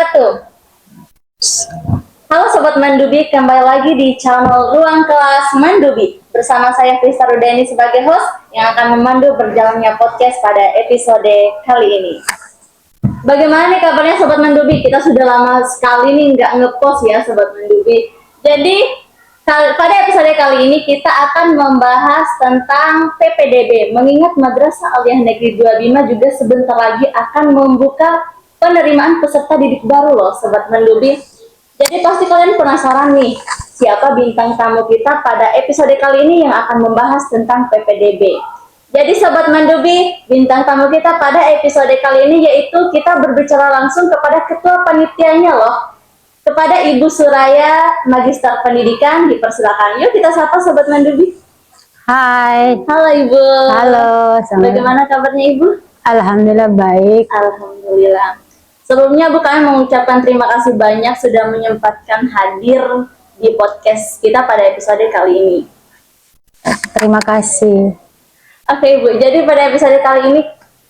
wabarakatuh. Halo Sobat Mandubi, kembali lagi di channel Ruang Kelas Mandubi. Bersama saya Krista Rudeni sebagai host yang akan memandu berjalannya podcast pada episode kali ini. Bagaimana nih kabarnya Sobat Mandubi? Kita sudah lama sekali nih nggak ngepost ya Sobat Mandubi. Jadi pada episode kali ini kita akan membahas tentang PPDB. Mengingat Madrasah Aliyah Negeri 2 Bima juga sebentar lagi akan membuka penerimaan peserta didik baru loh Sobat Mandubi. Jadi pasti kalian penasaran nih, siapa bintang tamu kita pada episode kali ini yang akan membahas tentang PPDB. Jadi Sobat Mandubi, bintang tamu kita pada episode kali ini yaitu kita berbicara langsung kepada ketua panitianya loh, kepada Ibu Suraya, Magister Pendidikan. Dipersilakan. Yuk kita sapa Sobat Mandubi. Hai. Halo Ibu. Halo. Bagaimana kabarnya Ibu? Alhamdulillah baik. Alhamdulillah. Sebelumnya Bu, kami mengucapkan terima kasih banyak sudah menyempatkan hadir di podcast kita pada episode kali ini. Terima kasih. Oke Bu, jadi pada episode kali ini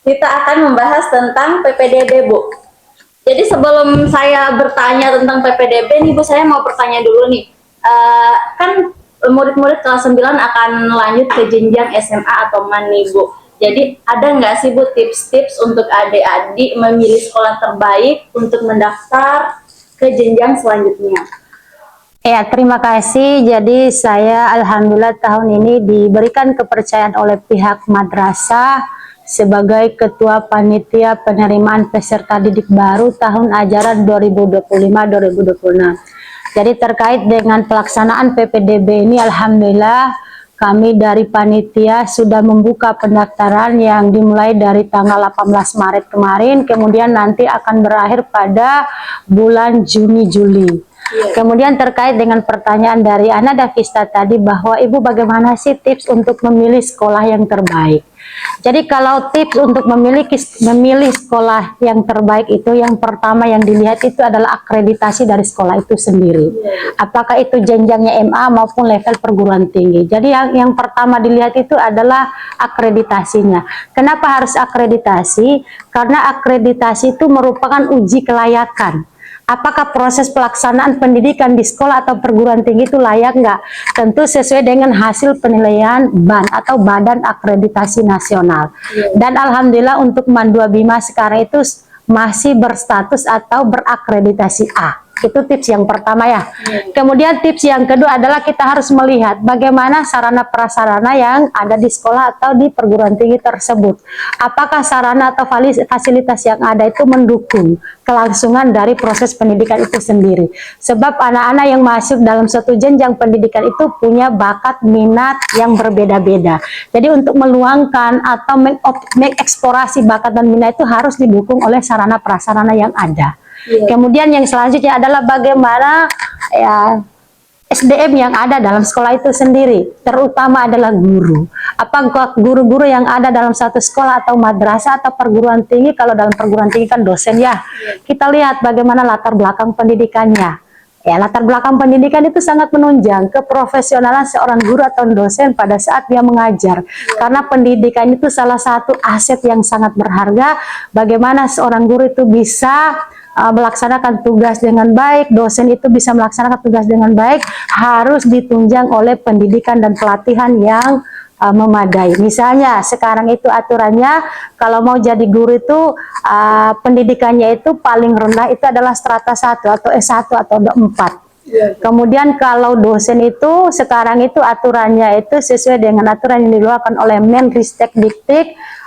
kita akan membahas tentang PPDB Bu. Jadi sebelum saya bertanya tentang PPDB nih Bu, saya mau bertanya dulu nih. Kan murid-murid kelas 9 akan lanjut ke jenjang SMA atau MAN nih Bu. Jadi ada nggak sih Bu tips-tips untuk adik-adik memilih sekolah terbaik untuk mendaftar ke jenjang selanjutnya? Ya, terima kasih. Jadi saya alhamdulillah tahun ini diberikan kepercayaan oleh pihak madrasah sebagai Ketua Panitia Penerimaan Peserta Didik Baru tahun ajaran 2025-2026. Jadi terkait dengan pelaksanaan PPDB ini alhamdulillah kami dari panitia sudah membuka pendaftaran yang dimulai dari tanggal 18 Maret kemarin, kemudian nanti akan berakhir pada bulan Juni-Juli. Kemudian terkait dengan pertanyaan dari Ana Davista tadi bahwa Ibu bagaimana sih tips untuk memilih sekolah yang terbaik? Jadi kalau tips untuk memilih sekolah yang terbaik itu yang pertama yang dilihat itu adalah akreditasi dari sekolah itu sendiri. Apakah itu jenjangnya MA maupun level perguruan tinggi. Jadi yang pertama dilihat itu adalah akreditasinya. Kenapa harus akreditasi? Karena akreditasi itu merupakan uji kelayakan. Apakah proses pelaksanaan pendidikan di sekolah atau perguruan tinggi itu layak nggak? Tentu sesuai dengan hasil penilaian BAN atau Badan Akreditasi Nasional. Dan alhamdulillah untuk MAN 2 Bima sekarang itu masih berstatus atau berakreditasi A. Itu tips yang pertama ya. Kemudian tips yang kedua adalah kita harus melihat bagaimana sarana prasarana yang ada di sekolah atau di perguruan tinggi tersebut. Apakah sarana atau fasilitas yang ada itu mendukung kelangsungan dari proses pendidikan itu sendiri. Sebab anak-anak yang masuk dalam suatu jenjang pendidikan itu punya bakat minat yang berbeda-beda. Jadi untuk meluangkan atau mengeksplorasi bakat dan minat itu harus didukung oleh sarana prasarana yang ada. Kemudian yang selanjutnya adalah bagaimana ya SDM yang ada dalam sekolah itu sendiri, terutama adalah guru. Apakah guru-guru yang ada dalam satu sekolah atau madrasah atau perguruan tinggi, kalau dalam perguruan tinggi kan dosen ya, kita lihat bagaimana latar belakang pendidikannya. Ya, latar belakang pendidikan itu sangat menunjang keprofesionalan seorang guru atau dosen pada saat dia mengajar. Karena pendidikan itu salah satu aset yang sangat berharga. Bagaimana seorang guru itu bisa melaksanakan tugas dengan baik, dosen itu bisa melaksanakan tugas dengan baik, harus ditunjang oleh pendidikan dan pelatihan yang memadai. Misalnya sekarang itu aturannya kalau mau jadi guru itu pendidikannya itu paling rendah itu adalah strata 1 atau S1 atau 4. Kemudian kalau dosen itu sekarang itu aturannya itu sesuai dengan aturan yang dikeluarkan oleh Menristek-Diktik,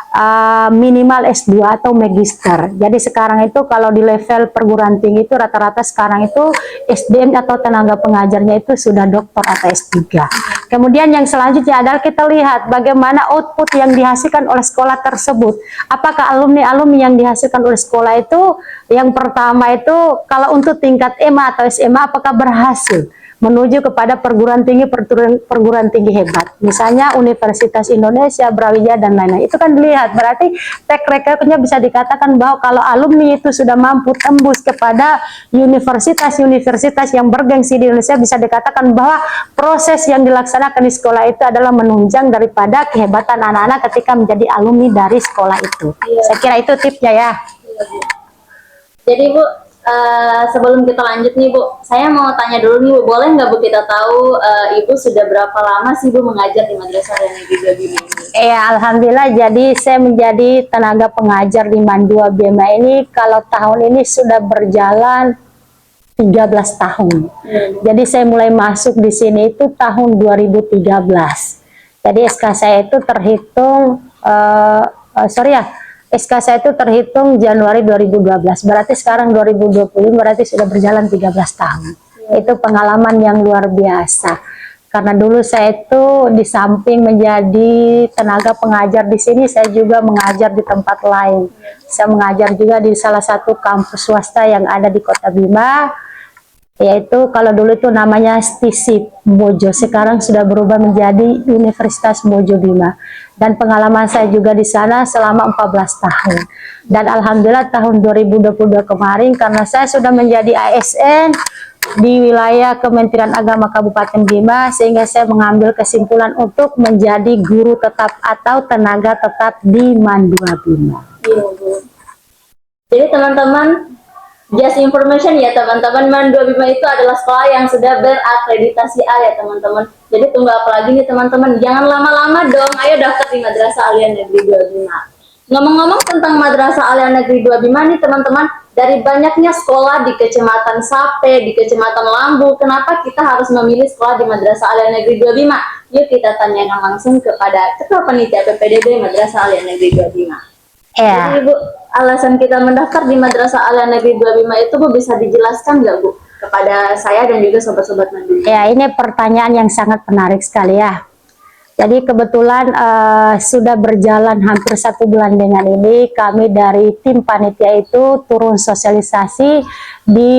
minimal S2 atau magister. Jadi sekarang itu kalau di level perguruan tinggi itu rata-rata sekarang itu SDM atau tenaga pengajarnya itu sudah doktor atau S3. Kemudian yang selanjutnya adalah kita lihat bagaimana output yang dihasilkan oleh sekolah tersebut. Apakah alumni-alumni yang dihasilkan oleh sekolah itu yang pertama itu kalau untuk tingkat EMA atau SMA apakah berhasil menuju kepada perguruan tinggi hebat, misalnya Universitas Indonesia, Brawijaya dan lain-lain. Itu kan dilihat, berarti track record-nya bisa dikatakan bahwa kalau alumni itu sudah mampu tembus kepada universitas-universitas yang bergengsi di Indonesia, bisa dikatakan bahwa proses yang dilaksanakan di sekolah itu adalah menunjang daripada kehebatan anak-anak ketika menjadi alumni dari sekolah itu. Saya kira itu tipsnya ya. Jadi Bu, sebelum kita lanjut nih Bu, saya mau tanya dulu nih Bu, boleh nggak Bu kita tahu Ibu sudah berapa lama sih Bu mengajar di Madrasah Alia Negeri 2 Bima ini? Ya, alhamdulillah. Jadi saya menjadi tenaga pengajar di Mandua Bima ini kalau tahun ini sudah berjalan 13 tahun. Jadi saya mulai masuk di sini itu tahun 2013. Jadi SK saya itu terhitung SK saya itu terhitung Januari 2012. Berarti sekarang 2020 berarti sudah berjalan 13 tahun. Itu pengalaman yang luar biasa. Karena dulu saya itu di samping menjadi tenaga pengajar di sini, saya juga mengajar di tempat lain. Saya mengajar juga di salah satu kampus swasta yang ada di Kota Bima, yaitu kalau dulu itu namanya STISIP Mojo, sekarang sudah berubah menjadi Universitas Mojo Bima. Dan pengalaman saya juga di sana selama 14 tahun. Dan alhamdulillah tahun 2022 kemarin karena saya sudah menjadi ASN di wilayah Kementerian Agama Kabupaten Bima, sehingga saya mengambil kesimpulan untuk menjadi guru tetap atau tenaga tetap di Mandua Bima. Iya Bu. Jadi teman-teman, just information ya teman-teman, Mandua Bima itu adalah sekolah yang sudah berakreditasi A ya teman-teman. Jadi tunggu apa lagi nih teman-teman, jangan lama-lama dong, ayo daftar di Madrasah Alia Negeri 2 Bima. Ngomong-ngomong tentang Madrasah Alia Negeri 2 Bima nih teman-teman, dari banyaknya sekolah di Kecamatan Sape, di Kecamatan Lambu, kenapa kita harus memilih sekolah di Madrasah Alia Negeri 2 Bima? Yuk kita tanyakan langsung kepada Ketua Panitia PPDB Madrasah Alia Negeri 2 Bima. Ya. Jadi Bu, alasan kita mendaftar di Madrasah Alia Negeri 2 Bima itu Bu bisa dijelaskan nggak Bu kepada saya dan juga sobat-sobat Mandiri? Ya, ini pertanyaan yang sangat menarik sekali ya. Jadi kebetulan sudah berjalan hampir 1 bulan dengan ini, kami dari tim panitia itu turun sosialisasi di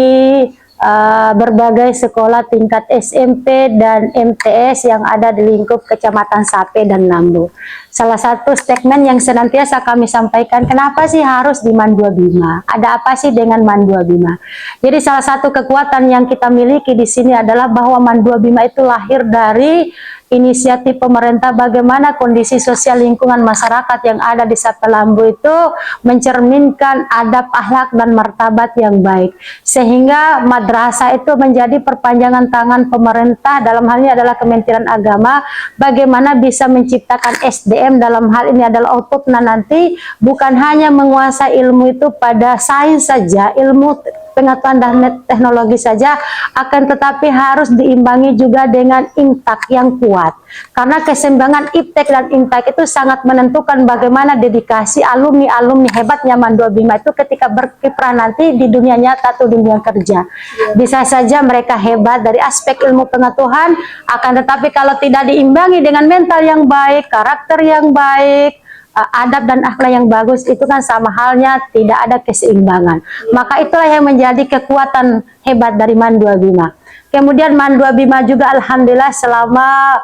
berbagai sekolah tingkat SMP dan MTS yang ada di lingkup Kecamatan Sape dan Lambu. Salah satu statement yang senantiasa kami sampaikan, kenapa sih harus di Mandua Bima? Ada apa sih dengan Mandua Bima? Jadi salah satu kekuatan yang kita miliki di sini adalah bahwa Mandua Bima itu lahir dari inisiatif pemerintah bagaimana kondisi sosial lingkungan masyarakat yang ada di Sape Lambu itu mencerminkan adab, akhlak, dan martabat yang baik. Sehingga madrasah itu menjadi perpanjangan tangan pemerintah, dalam hal ini adalah Kementerian Agama, bagaimana bisa menciptakan SDM, dalam hal ini adalah outputnya nanti bukan hanya menguasai ilmu itu pada sains saja, ilmu pengetahuan dan teknologi saja, akan tetapi harus diimbangi juga dengan intak yang kuat. Karena keseimbangan iptek dan intak itu sangat menentukan bagaimana dedikasi alumni-alumni hebatnya Mandua Bima itu ketika berkiprah nanti di dunia nyata atau dunia kerja. Bisa saja mereka hebat dari aspek ilmu pengetahuan, akan tetapi kalau tidak diimbangi dengan mental yang baik, karakter yang baik, adab dan akhlak yang bagus, itu kan sama halnya tidak ada keseimbangan. Maka itulah yang menjadi kekuatan hebat dari Mandua Bima. Kemudian Mandua Bima juga alhamdulillah selama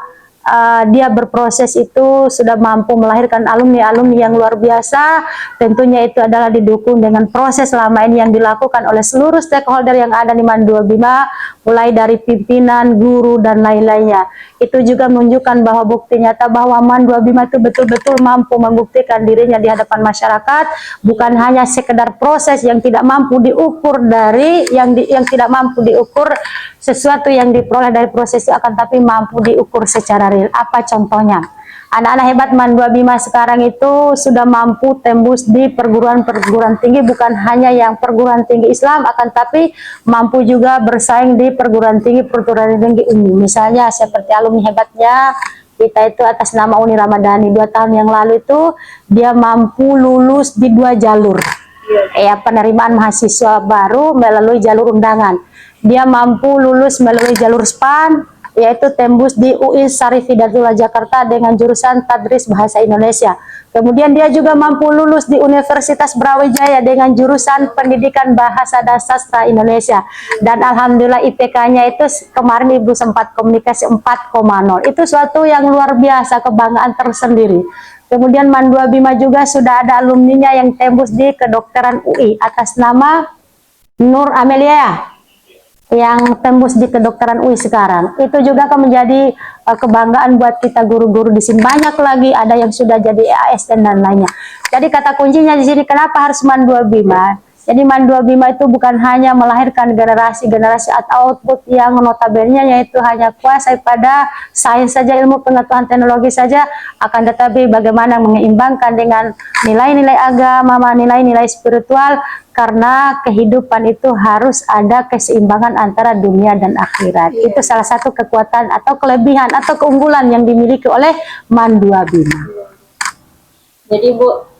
dia berproses itu sudah mampu melahirkan alumni-alumni yang luar biasa. Tentunya itu adalah didukung dengan proses selama ini yang dilakukan oleh seluruh stakeholder yang ada di Mandua Bima, mulai dari pimpinan, guru, dan lain-lainnya. Itu juga menunjukkan bahwa bukti nyata bahwa Mandua Bima itu betul-betul mampu membuktikan dirinya di hadapan masyarakat, bukan hanya sekedar proses yang tidak mampu diukur dari yang tidak mampu diukur sesuatu yang diperoleh dari proses itu, akan tapi mampu diukur secara real. Apa contohnya? Anak-anak hebat Mandua Bima sekarang itu sudah mampu tembus di perguruan-perguruan tinggi, bukan hanya yang perguruan tinggi Islam, akan tapi mampu juga bersaing di perguruan tinggi umum. Misalnya seperti alumni hebatnya kita itu atas nama Uni Ramadhani 2 tahun yang lalu itu dia mampu lulus di 2 jalur. Ya, penerimaan mahasiswa baru melalui jalur undangan. Dia mampu lulus melalui jalur SPAN, yaitu tembus di UI Syarif Hidayatullah Jakarta dengan jurusan Tadris Bahasa Indonesia. Kemudian dia juga mampu lulus di Universitas Brawijaya dengan jurusan Pendidikan Bahasa dan Sastra Indonesia. Dan alhamdulillah IPK-nya itu kemarin Ibu sempat komunikasi 4,0. Itu suatu yang luar biasa, kebanggaan tersendiri. Kemudian Mandua Bima juga sudah ada alumninya yang tembus di kedokteran UI atas nama Nur Amelia, yang tembus di kedokteran UI sekarang. Itu juga akan menjadi kebanggaan buat kita guru-guru di sini. Banyak lagi, ada yang sudah jadi ASN dan lainnya. Jadi kata kuncinya di sini, kenapa harus Mandua Bima? Jadi Mandua Bima itu bukan hanya melahirkan generasi-generasi atau output yang notabene yaitu hanya kuasai pada sains saja, ilmu pengetahuan teknologi saja, akan tetapi bagaimana menyeimbangkan dengan nilai-nilai agama, nilai-nilai spiritual, karena kehidupan itu harus ada keseimbangan antara dunia dan akhirat. Itu salah satu kekuatan atau kelebihan atau keunggulan yang dimiliki oleh Mandua Bima. Jadi Bu,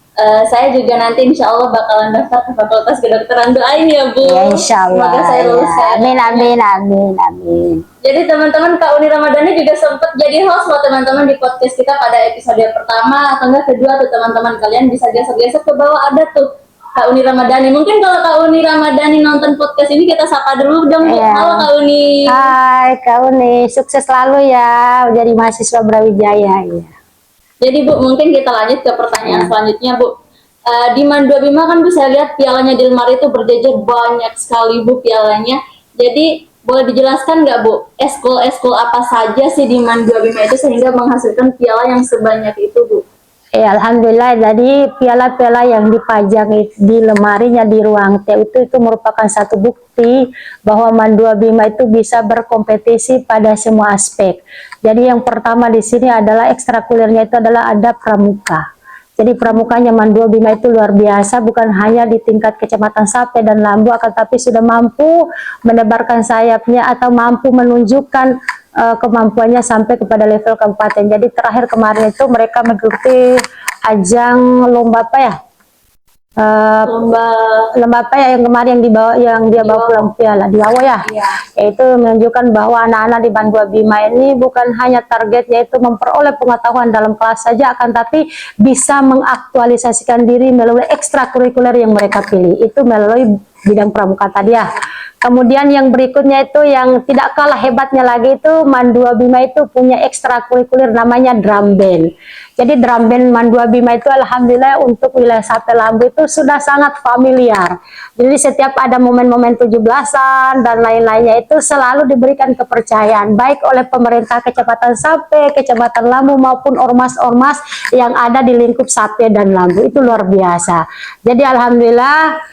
saya juga nanti insya Allah bakalan daftar ke Fakultas Kedokteran. Doain ya Bu. Ya, insya Allah. Semoga saya lulus. Ya. Amin, amin, amin, amin. Jadi teman-teman, Kak Uni Ramadhani juga sempat jadi host loh teman-teman di podcast kita pada episode pertama atau enggak kedua tuh teman-teman. Kalian bisa geser-geser ke bawah, ada tuh Kak Uni Ramadhani. Mungkin kalau Kak Uni Ramadhani nonton podcast ini, kita sapa dulu dong. Ya. Halo Kak Uni. Hai Kak Uni, sukses selalu ya jadi mahasiswa Brawijaya ya. Jadi Bu, mungkin kita lanjut ke pertanyaan selanjutnya Bu. Di Mandua Bima kan Bu, saya lihat pialanya di lemari itu berjejer banyak sekali Bu pialanya. Jadi boleh dijelaskan nggak Bu, eskul apa saja sih di Mandua Bima itu sehingga menghasilkan piala yang sebanyak itu Bu? Alhamdulillah, jadi piala-piala yang dipajang di lemarinya di ruang T itu merupakan satu bukti bahwa Mandua Bima itu bisa berkompetisi pada semua aspek. Jadi yang pertama di sini adalah ekstrakurikulernya itu adalah ada pramuka. Jadi pramukanya Mandua Bima itu luar biasa, bukan hanya di tingkat Kecamatan Sape dan Lambu, akan tapi sudah mampu menebarkan sayapnya atau mampu menunjukkan kemampuannya sampai kepada level kabupaten. Jadi terakhir kemarin itu mereka mengikuti ajang lomba apa ya? Lomba apa ya yang kemarin yang dia bawa pulang piala di Wawo ya? Yaitu menunjukkan bahwa anak-anak di Mandua Bima ini bukan hanya targetnya itu memperoleh pengetahuan dalam kelas saja, akan tapi bisa mengaktualisasikan diri melalui ekstrakurikuler yang mereka pilih. Itu melalui bidang pramuka tadi ya. Kemudian yang berikutnya itu yang tidak kalah hebatnya lagi itu Mandua Bima itu punya ekstrakurikuler namanya drum band. Jadi drum band Mandua Bima itu alhamdulillah untuk wilayah Sape Lambu itu sudah sangat familiar. Jadi setiap ada momen-momen 17-an dan lain-lainnya itu selalu diberikan kepercayaan baik oleh pemerintah Kecamatan Sape, Kecamatan Lambu maupun ormas-ormas yang ada di lingkup Sape dan Lambu. Itu luar biasa. Jadi alhamdulillah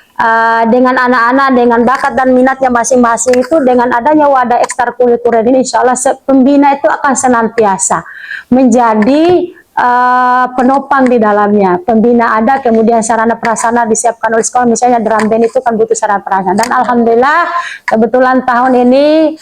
dengan anak-anak dengan bakat dan minatnya masing-masing itu, dengan adanya wadah ekstrakurikuler ini insya Allah pembina itu akan senantiasa menjadi penopang di dalamnya. Pembina ada, kemudian sarana prasarana disiapkan oleh sekolah, misalnya drum band itu kan butuh sarana prasarana. Dan alhamdulillah kebetulan tahun ini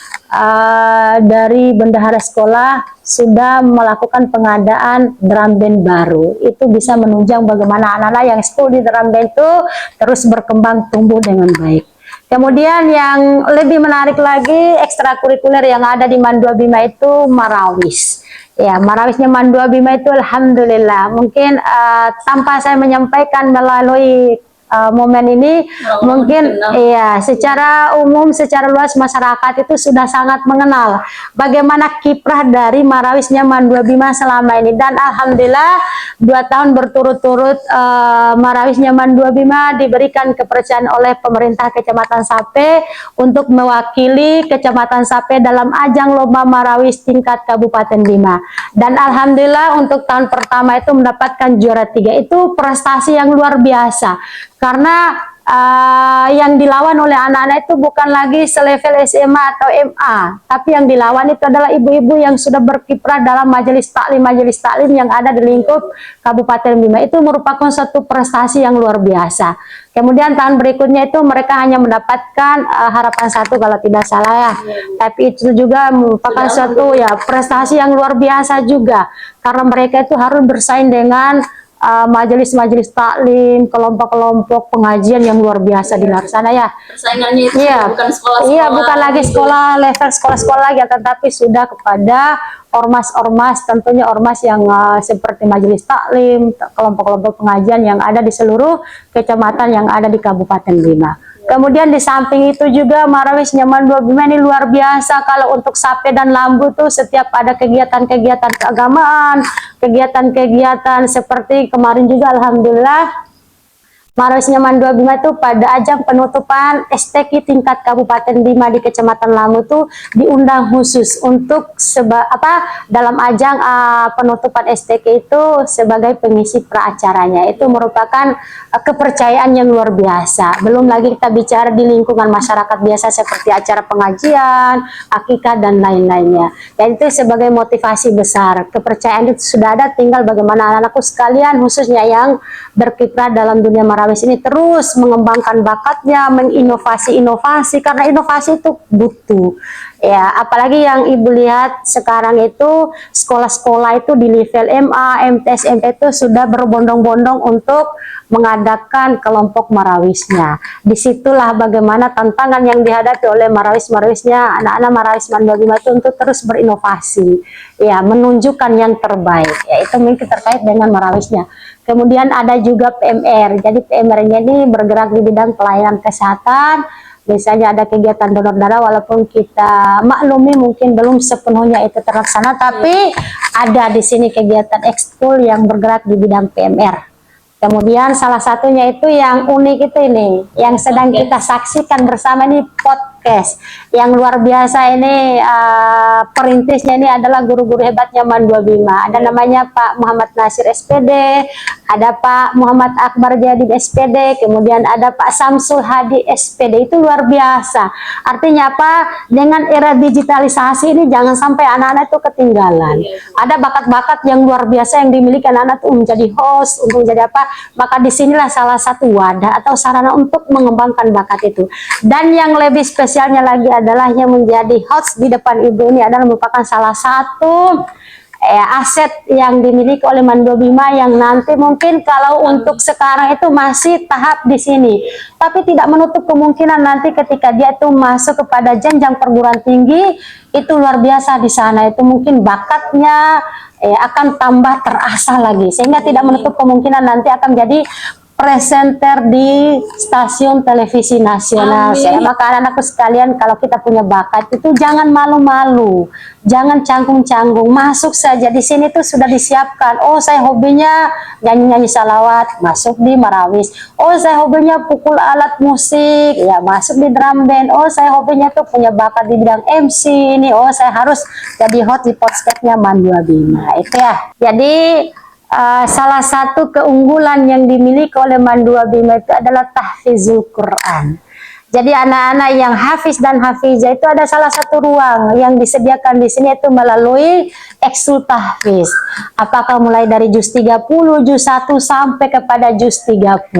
dari bendahara sekolah sudah melakukan pengadaan drum band baru. Itu bisa menunjang bagaimana anak-anak yang sekolah di drum band itu terus berkembang tumbuh dengan baik. Kemudian yang lebih menarik lagi ekstrakurikuler yang ada di Mandua Bima itu marawis. Ya, marawisnya Mandua Bima itu alhamdulillah. Mungkin tanpa saya menyampaikan melalui momen ini, mungkin ya secara umum, secara luas masyarakat itu sudah sangat mengenal bagaimana kiprah dari marawisnya Mandua Bima selama ini. Dan alhamdulillah 2 tahun berturut-turut marawisnya Mandua Bima diberikan kepercayaan oleh pemerintah Kecamatan Sape untuk mewakili Kecamatan Sape dalam ajang lomba marawis tingkat Kabupaten Bima. Dan alhamdulillah untuk tahun pertama itu mendapatkan juara 3. Itu prestasi yang luar biasa. Karena yang dilawan oleh anak-anak itu bukan lagi selevel SMA atau MA, tapi yang dilawan itu adalah ibu-ibu yang sudah berkiprah dalam majelis taklim yang ada di lingkup Kabupaten Bima. Itu merupakan suatu prestasi yang luar biasa. Kemudian tahun berikutnya itu mereka hanya mendapatkan harapan 1 kalau tidak salah ya. Tapi itu juga merupakan suatu ya prestasi yang luar biasa juga, karena mereka itu harus bersaing dengan majelis-majelis taklim, kelompok-kelompok pengajian yang luar biasa di luar sana ya. Persaingannya itu bukan sekolah-sekolah. Iya, bukan lagi sekolah level sekolah-sekolah lagi, tetapi sudah kepada ormas-ormas, tentunya ormas yang seperti majelis taklim, kelompok-kelompok pengajian yang ada di seluruh kecamatan yang ada di Kabupaten Bima. Kemudian di samping itu juga marawisnya Mandua Bima ini luar biasa. Kalau untuk Sape dan Lambu tuh setiap ada kegiatan-kegiatan keagamaan, kegiatan-kegiatan seperti kemarin juga alhamdulillah Marawisnya Mandua Bima itu pada ajang penutupan STQ tingkat Kabupaten Bima di Kecamatan Langu tuh diundang khusus untuk dalam ajang penutupan STQ itu sebagai pengisi praacaranya. Itu merupakan kepercayaan yang luar biasa. Belum lagi kita bicara di lingkungan masyarakat biasa seperti acara pengajian, akikah dan lain-lainnya. Dan itu sebagai motivasi besar. Kepercayaan itu sudah ada, tinggal bagaimana anak-anakku sekalian khususnya yang berkiprah dalam dunia Marawis ini terus mengembangkan bakatnya, menginovasi-inovasi, karena inovasi itu butuh. Ya, apalagi yang Ibu lihat sekarang itu sekolah-sekolah itu di level MA, MTS, MP itu sudah berbondong-bondong untuk mengadakan kelompok Marawisnya. Disitulah bagaimana tantangan yang dihadapi oleh Marawis-Marawisnya, anak-anak Marawis Mandua Bima itu untuk terus berinovasi, ya, menunjukkan yang terbaik. Ya, itu mungkin terkait dengan Marawisnya. Kemudian ada juga PMR. Jadi PMR-nya ini bergerak di bidang pelayanan kesehatan. Misalnya ada kegiatan donor darah, walaupun kita maklumi mungkin belum sepenuhnya itu terlaksana, tapi ada di sini kegiatan ekskul yang bergerak di bidang PMR. Kemudian salah satunya itu yang unik itu ini, yang sedang kita saksikan bersama ini podcast. Yang luar biasa ini perintisnya ini adalah guru-guru hebatnya Mandua Bima. Ada namanya Pak Muhammad Nasir SPD, ada Pak Muhammad Akbar Jadid SPD, kemudian ada Pak Samsul Hadi SPD. Itu luar biasa. Artinya apa? Dengan era digitalisasi ini jangan sampai anak-anak itu ketinggalan. Ada bakat-bakat yang luar biasa yang dimiliki anak-anak itu menjadi host, untuk menjadi apa? Maka disinilah salah satu wadah atau sarana untuk mengembangkan bakat itu. Dan yang lebih spesialnya lagi adalah yang menjadi host di depan Ibu ini adalah merupakan salah satu aset yang dimiliki oleh Mandua Bima, yang nanti mungkin kalau untuk sekarang itu masih tahap di sini, tapi tidak menutup kemungkinan nanti ketika dia itu masuk kepada jenjang perguruan tinggi, itu luar biasa di sana, itu mungkin bakatnya akan tambah terasa lagi, sehingga tidak menutup kemungkinan nanti akan jadi presenter di stasiun televisi nasional. Maka anak-anakku sekalian, kalau kita punya bakat itu jangan malu-malu, jangan canggung-canggung, masuk saja. Di sini tuh sudah disiapkan. Oh, saya hobinya nyanyi-nyanyi salawat, masuk di Marawis. Oh, saya hobinya pukul alat musik, ya masuk di drum band. Oh, saya hobinya tuh punya bakat di bidang MC ini. Oh, saya harus jadi host di podcastnya Mandua Bima. Itu ya. Jadi salah satu keunggulan yang dimiliki oleh Mandua Bima itu adalah tahfizul Quran. Jadi anak-anak yang hafiz dan hafizah itu ada salah satu ruang yang disediakan di sini itu melalui eksul tahfiz. Apakah mulai dari juz 30, juz 1 sampai kepada juz 30.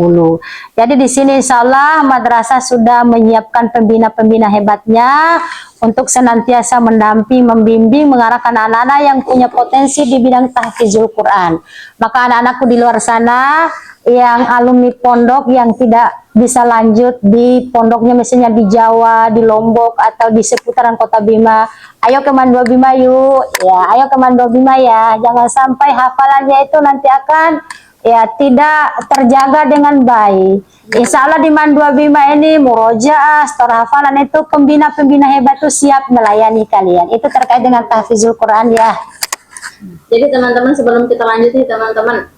Jadi di sini insya Allah madrasah sudah menyiapkan pembina-pembina hebatnya untuk senantiasa mendamping, membimbing, mengarahkan anak-anak yang punya potensi di bidang tahfizul Quran. Maka anak-anakku di luar sana yang alumni pondok yang tidak bisa lanjut di pondoknya misalnya di Jawa, di Lombok atau di seputaran Kota Bima, ayo ke Mandua Bima yuk, ya ayo ke Mandua Bima ya, jangan sampai hafalannya itu nanti akan ya tidak terjaga dengan baik. Insya Allah di Mandua Bima ini murojaah, stor hafalan itu pembina-pembina hebat itu siap melayani kalian. Itu terkait dengan tahfizul Quran ya. Jadi teman-teman, sebelum kita lanjut nih teman-teman,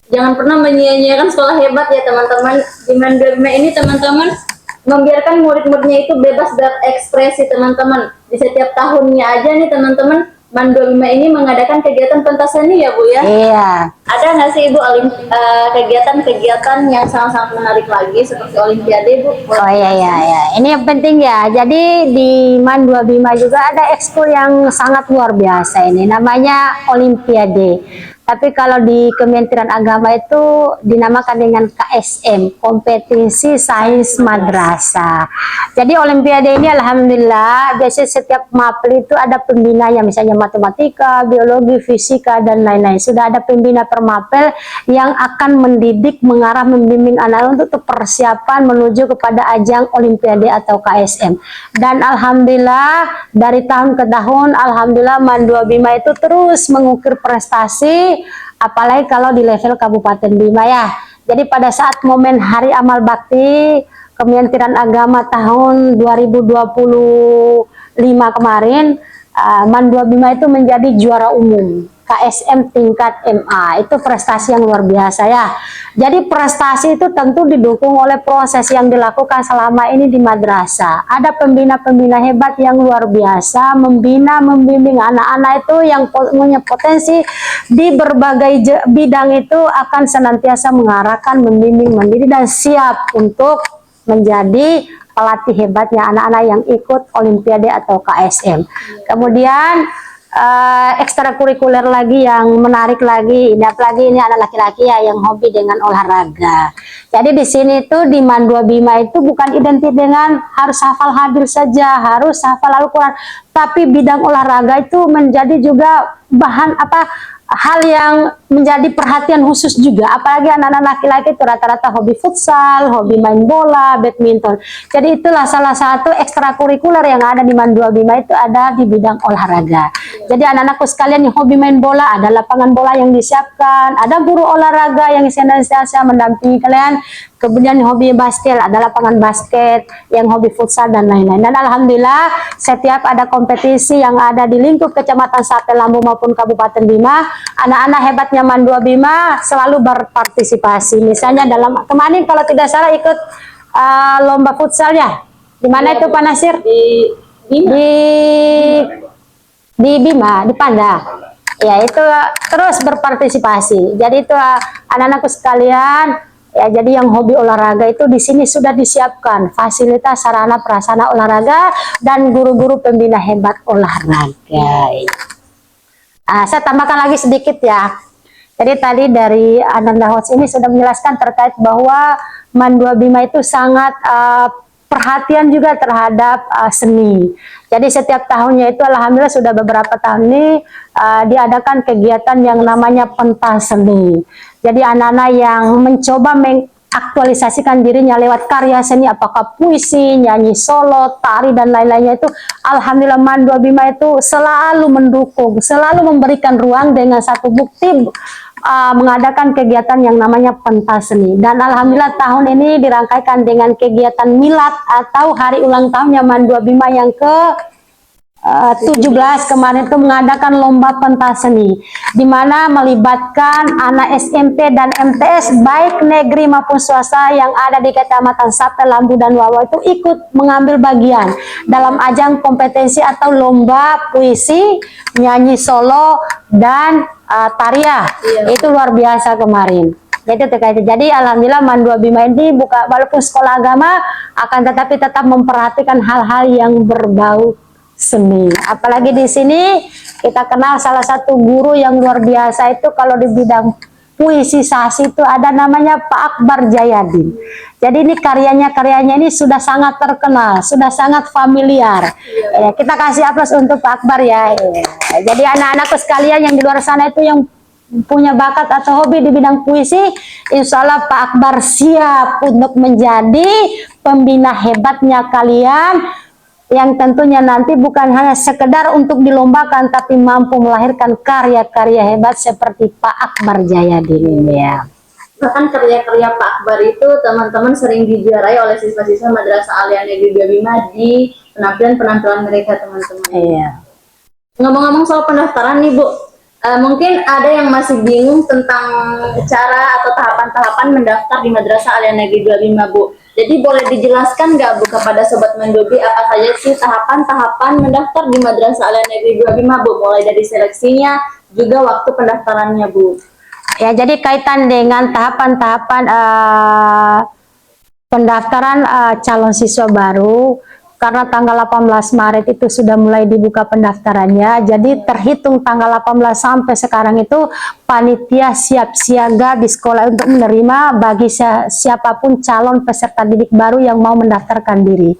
jangan pernah menyia-nyiakan sekolah hebat ya teman-teman. Di Mandua Bima ini teman-teman membiarkan murid-muridnya itu bebas berekspresi teman-teman. Di setiap tahunnya aja nih teman-teman, Mandua Bima ini mengadakan kegiatan pentas seni ya Bu ya? Iya. Ada nggak sih Ibu kegiatan-kegiatan yang sangat-sangat menarik lagi seperti Olimpiade Bu? Oh iya. Ini yang penting ya. Jadi di Mandua Bima juga ada ekskul yang sangat luar biasa ini. Namanya Olimpiade. Tapi kalau di Kementerian Agama itu dinamakan dengan KSM, Kompetisi Sains Madrasah. Jadi Olimpiade ini alhamdulillah biasanya setiap mapel itu ada pembinanya, misalnya matematika, biologi, fisika dan lain-lain. Sudah ada pembina per mapel yang akan mendidik, mengarah, membimbing anak untuk persiapan menuju kepada ajang Olimpiade atau KSM. Dan alhamdulillah dari tahun ke tahun alhamdulillah Mandua Bima itu terus mengukir prestasi, apalagi kalau di level Kabupaten Bima ya. Jadi pada saat momen Hari Amal Bakti Kementerian Agama tahun 2025 kemarin, Mandua Bima itu menjadi juara umum. KSM tingkat MA. Itu prestasi yang luar biasa ya. Jadi prestasi itu tentu didukung oleh proses yang dilakukan selama ini di madrasah. Ada pembina-pembina hebat yang luar biasa, membimbing anak-anak itu yang punya potensi di berbagai bidang itu akan senantiasa mengarahkan, membimbing, mendidik, dan siap untuk menjadi pelatih hebatnya anak-anak yang ikut Olimpiade atau KSM. Kemudian ekstrakurikuler lagi yang menarik lagi, ini apalagi ini anak laki-laki ya yang hobi dengan olahraga. Jadi di sini tuh di Mandua Bima itu bukan identik dengan harus hafal hadis saja, harus hafal Al-Quran, tapi bidang olahraga itu menjadi juga bahan hal yang menjadi perhatian khusus juga, apalagi anak-anak laki-laki itu rata-rata hobi futsal, hobi main bola, badminton. Jadi itulah salah satu ekstrakurikuler yang ada di Mandua Bima itu ada di bidang olahraga. Jadi anak-anakku sekalian yang hobi main bola, ada lapangan bola yang disiapkan, ada guru olahraga yang senantiasa mendampingi kalian. Kemudian yang hobi basket, ada lapangan basket, yang hobi futsal dan lain-lain. Dan alhamdulillah setiap ada kompetisi yang ada di lingkup Kecamatan Sate Lambu maupun Kabupaten Bima, anak-anak hebatnya Mandua Bima selalu berpartisipasi. Misalnya dalam kemarin kalau tidak salah ikut lomba futsal ya. Di mana itu Pak Nasir? Di Bima. Di Bima, di Panda. Ya itu terus berpartisipasi. Jadi itu anak-anakku sekalian. Ya, jadi yang hobi olahraga itu di sini sudah disiapkan fasilitas sarana prasarana olahraga dan guru-guru pembina hebat olahraga. Saya tambahkan lagi sedikit ya. Jadi tadi dari Ananda Host ini sudah menjelaskan terkait bahwa Mandua Bima itu sangat perhatian juga terhadap seni. Jadi setiap tahunnya itu alhamdulillah sudah beberapa tahun ini diadakan kegiatan yang namanya pentas seni. Jadi anak-anak yang mencoba mengaktualisasikan dirinya lewat karya seni, apakah puisi, nyanyi solo, tari, dan lain-lainnya itu, alhamdulillah Mandua Bima itu selalu mendukung, selalu memberikan ruang dengan satu bukti mengadakan kegiatan yang namanya pentas seni. Dan alhamdulillah tahun ini dirangkaikan dengan kegiatan milad atau hari ulang tahunnya Mandua Bima yang ke 17 kemarin itu mengadakan lomba pentas seni, di mana melibatkan anak SMP dan MTS baik negeri maupun swasta yang ada di Kecamatan Sate Lambu dan Wawa itu ikut mengambil bagian dalam ajang kompetensi atau lomba puisi, nyanyi solo, dan tariah. Itu luar biasa kemarin. Jadi alhamdulillah Mandua Bima ini buka walaupun sekolah agama akan tetapi tetap memperhatikan hal-hal yang berbau seni. Apalagi di sini kita kenal salah satu guru yang luar biasa itu kalau di bidang puisi sasi itu ada namanya Pak Akbar Jayadi. Jadi ini karyanya ini sudah sangat terkenal, sudah sangat familiar. Kita kasih aplaus untuk Pak Akbar ya. Jadi anak-anakku sekalian yang di luar sana itu yang punya bakat atau hobi di bidang puisi, insya Allah Pak Akbar siap untuk menjadi pembina hebatnya kalian, yang tentunya nanti bukan hanya sekedar untuk dilombakan, tapi mampu melahirkan karya-karya hebat seperti Pak Akbar Jayadi ini ya. Bahkan karya-karya Pak Akbar itu teman-teman sering dijuarai oleh siswa-siswa Madrasah Alia Negeri 25 di penampilan-penampilan mereka teman-teman. Iya. Ngomong-ngomong soal pendaftaran nih Bu, mungkin ada yang masih bingung tentang cara atau tahapan-tahapan mendaftar di Madrasah Alia Negeri 25 Bu. Jadi boleh dijelaskan nggak Bu kepada Sobat Mandobi apa saja sih tahapan-tahapan mendaftar di Madrasah Alia Negeri 25 Bu, mulai dari seleksinya juga waktu pendaftarannya Bu. Ya, jadi kaitan dengan tahapan-tahapan pendaftaran calon siswa baru, karena tanggal 18 Maret itu sudah mulai dibuka pendaftarannya, jadi terhitung tanggal 18 sampai sekarang itu panitia siap siaga di sekolah untuk menerima bagi siapapun calon peserta didik baru yang mau mendaftarkan diri.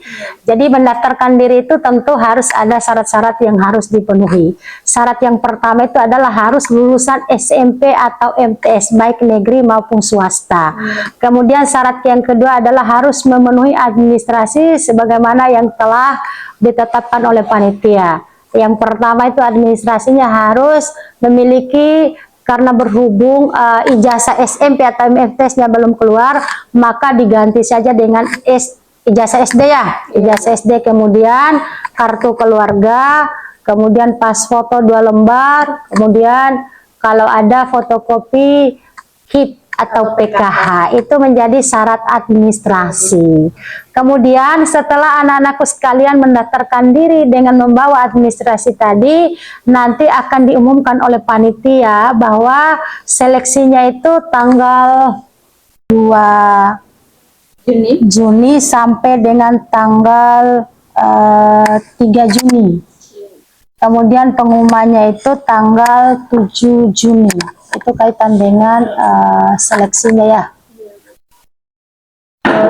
Jadi mendaftarkan diri itu tentu harus ada syarat-syarat yang harus dipenuhi. Syarat yang pertama itu adalah harus lulusan SMP atau MTS baik negeri maupun swasta. Kemudian syarat yang kedua adalah harus memenuhi administrasi sebagaimana yang telah ditetapkan oleh panitia. Yang pertama itu administrasinya harus memiliki, karena berhubung ijazah SMP atau MTS-nya belum keluar, maka diganti saja dengan ijazah SD ya, ijazah SD, kemudian kartu keluarga, kemudian pas foto 2 lembar, kemudian kalau ada fotokopi KIP atau PKH, itu menjadi syarat administrasi. Kemudian setelah anak-anakku sekalian mendaftarkan diri dengan membawa administrasi tadi, nanti akan diumumkan oleh panitia bahwa seleksinya itu tanggal 2 Juni sampai dengan tanggal 3 Juni. Kemudian pengumumannya itu tanggal 7 Juni. Itu kaitan dengan seleksinya ya.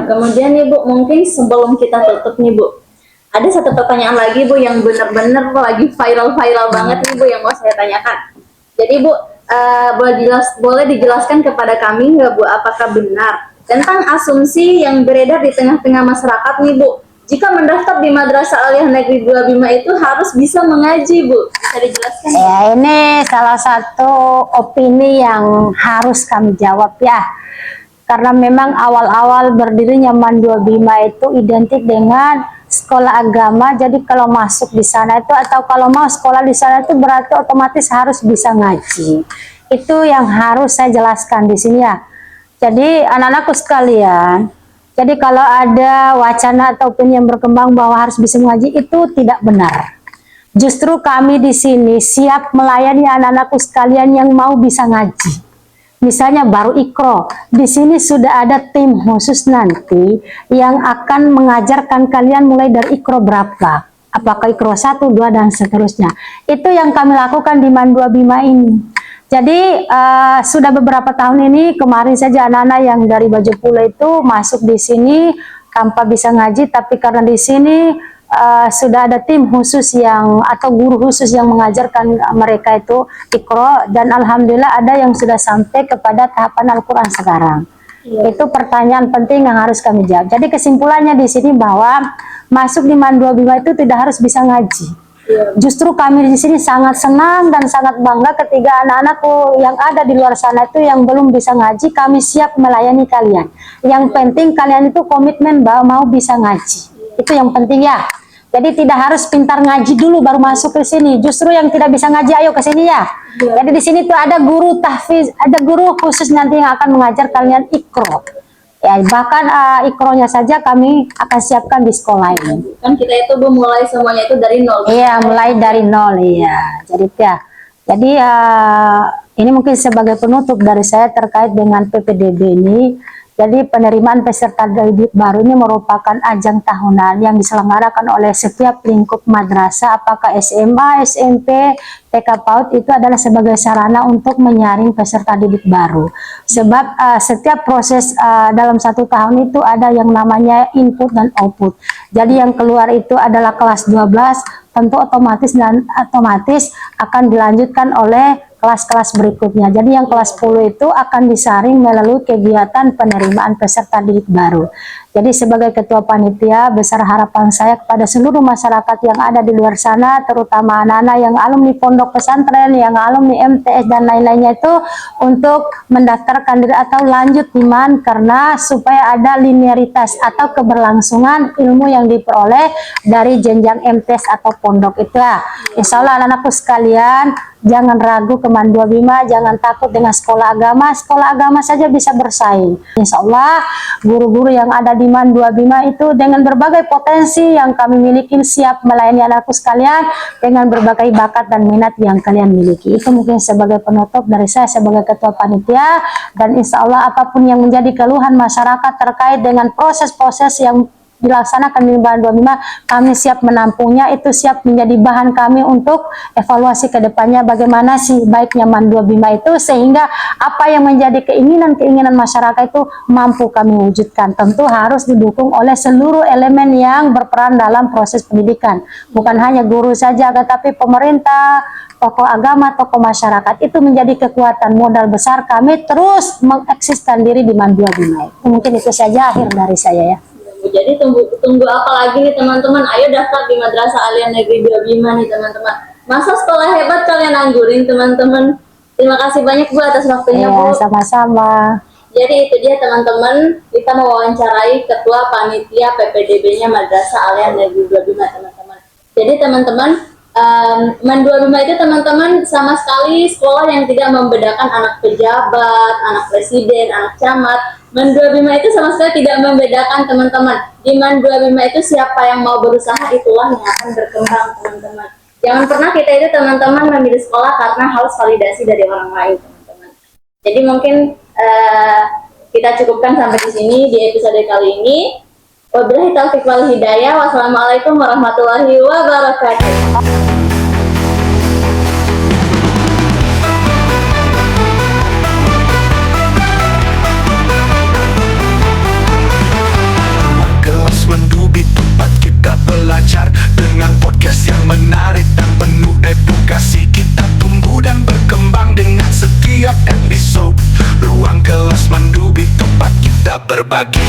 Kemudian nih Bu, mungkin sebelum kita tutup nih Bu, ada satu pertanyaan lagi Bu yang benar-benar lagi viral-viral banget nih Bu yang mau saya tanyakan. Jadi Bu, boleh dijelaskan kepada kami nggak Bu, apakah benar tentang asumsi yang beredar di tengah-tengah masyarakat nih Bu, jika mendaftar di Madrasah Aliyah Negeri 2 Bima itu harus bisa mengaji Bu? Bisa dijelaskan? Ya, ini salah satu opini yang harus kami jawab ya. Karena memang awal-awal berdirinya MAN 2 Bima itu identik dengan sekolah agama. Jadi kalau masuk di sana itu atau kalau mau sekolah di sana itu berarti otomatis harus bisa ngaji. Itu yang harus saya jelaskan di sini ya. Jadi anak-anakku sekalian, jadi kalau ada wacana atau opini yang berkembang bahwa harus bisa mengaji, itu tidak benar. Justru kami di sini siap melayani anak-anakku sekalian yang mau bisa ngaji. Misalnya baru Iqro, di sini sudah ada tim khusus nanti yang akan mengajarkan kalian mulai dari Iqro berapa. Apakah Iqro 1, 2, dan seterusnya. Itu yang kami lakukan di MAN 2 Bima ini. Jadi sudah beberapa tahun ini, kemarin saja anak-anak yang dari Bajepula itu masuk di sini tanpa bisa ngaji, tapi karena di sini sudah ada tim khusus yang atau guru khusus yang mengajarkan mereka itu Iqro, dan alhamdulillah ada yang sudah sampai kepada tahapan Al-Quran sekarang. Itu pertanyaan penting yang harus kami jawab. Jadi kesimpulannya di sini bahwa masuk di MAN 2 Bima itu tidak harus bisa ngaji. Justru kami di sini sangat senang dan sangat bangga ketika anak-anakku yang ada di luar sana itu yang belum bisa ngaji, kami siap melayani kalian. Yang penting kalian itu komitmen bahwa mau bisa ngaji. Itu yang penting ya. Jadi tidak harus pintar ngaji dulu baru masuk ke sini. Justru yang tidak bisa ngaji ayo ke sini ya. Jadi di sini tuh ada guru tahfiz, ada guru khusus nanti yang akan mengajar kalian Iqro. Ya, bahkan Iqro-nya saja kami akan siapkan di sekolah ini. Kan kita itu Bu mulai semuanya itu dari nol. Iya, mulai dari nol ya. Jadi ini mungkin sebagai penutup dari saya terkait dengan PPDB ini. Jadi penerimaan peserta didik baru ini merupakan ajang tahunan yang diselenggarakan oleh setiap lingkup madrasah, apakah SMA, SMP, TK PAUD, itu adalah sebagai sarana untuk menyaring peserta didik baru. Sebab setiap proses dalam 1 tahun itu ada yang namanya input dan output. Jadi yang keluar itu adalah kelas 12, tentu otomatis akan dilanjutkan oleh kelas-kelas berikutnya. Jadi yang kelas 10 itu akan disaring melalui kegiatan penerimaan peserta didik baru. Jadi sebagai ketua panitia, besar harapan saya kepada seluruh masyarakat yang ada di luar sana, terutama anak-anak yang alumni pondok pesantren, yang alumni MTS dan lain-lainnya itu untuk mendaftarkan diri atau lanjut di MAN, karena supaya ada linearitas atau keberlangsungan ilmu yang diperoleh dari jenjang MTS atau pondok itu ya. Insya Allah anak-anakku sekalian, jangan ragu ke MAN 2 Bima, jangan takut dengan sekolah agama saja bisa bersaing. Insya Allah guru-guru yang ada di MAN 2 Bima itu dengan berbagai potensi yang kami miliki siap melayani anakku sekalian dengan berbagai bakat dan minat yang kalian miliki. Itu mungkin sebagai penutup dari saya sebagai ketua panitia, dan insya Allah apapun yang menjadi keluhan masyarakat terkait dengan proses-proses yang dilaksanakan di MAN 2 Bima, kami siap menampungnya. Itu siap menjadi bahan kami untuk evaluasi ke depannya bagaimana sih baiknya MAN 2 Bima itu, sehingga apa yang menjadi keinginan masyarakat itu mampu kami wujudkan. Tentu harus didukung oleh seluruh elemen yang berperan dalam proses pendidikan, bukan hanya guru saja, tetapi pemerintah, tokoh agama, tokoh masyarakat. Itu menjadi kekuatan modal besar kami terus mengeksiskan diri di MAN 2 Bima. Mungkin itu saja akhir dari saya ya. Jadi tunggu apa lagi nih teman-teman? Ayo daftar di Madrasah Aliyah Negeri 2 Bima nih teman-teman. Masa sekolah hebat kalian anggurin teman-teman. Terima kasih banyak Bu atas waktunya Bu. Sama-sama. Jadi itu dia teman-teman, kita mewawancarai Ketua Panitia PPDB-nya Madrasah Aliyah Negeri 2 Bima teman-teman. Jadi teman-teman, Mandua Bima itu teman-teman sama sekali sekolah yang tidak membedakan anak pejabat, anak presiden, anak camat. Mandua Bima itu sama sekali tidak membedakan teman-teman. Di Mandua Bima itu siapa yang mau berusaha itulah yang akan berkembang teman-teman. Jangan pernah kita itu teman-teman memilih sekolah karena harus validasi dari orang lain teman-teman. Jadi mungkin kita cukupkan sampai di sini di episode kali ini. Wabillahi taufiq wal hidayah. Wassalamualaikum warahmatullahi wabarakatuh. Kelas Mendubi, tempat kita belajar dengan podcast yang menarik dan penuh edukasi. Kita tumbuh dan berkembang dengan setiap episode. Ruang Kelas Mendubi, tempat kita berbagi.